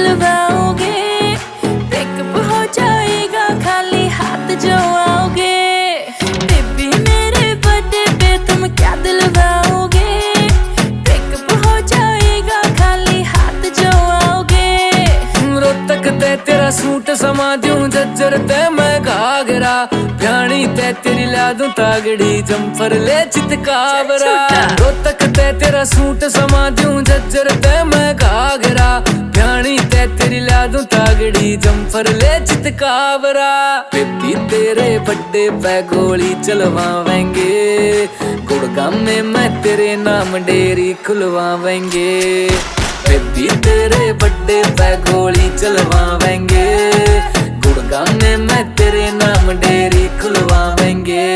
दिलवाओगे? Breakup हो जाएगा खाली हाथ जो आओगे। बेबी मेरे बर्थडे पे तुम क्या दिलवाओगे? ब्रेकअप हो जाएगा खाली हाथ जो आओगे। रोहतक ते तेरा सूट समा दूं, जज्जर ते मैं घाघरा, भ्याणी ते तेरी ला दूं तागड़ी, जम्फर ले चितकावरा। रोहतक ते तेरा सूट समा दूं, जज्जर ते मैं घाघरा, भ्याणी ते तेरी ला दूं तागड़ी, जम्फर ले चितकावरा। बेबी तेरे बर्थडे पे गोली चलवावेंगे, गुड़गांव में मैं तेरे नाम डेयरी खुलवावेंगे। बेबी तेरे बर्थडे पे गोली चलवावेंगे, गुड़गांव में मैं तेरे नाम डेयरी खुलवावेंगे।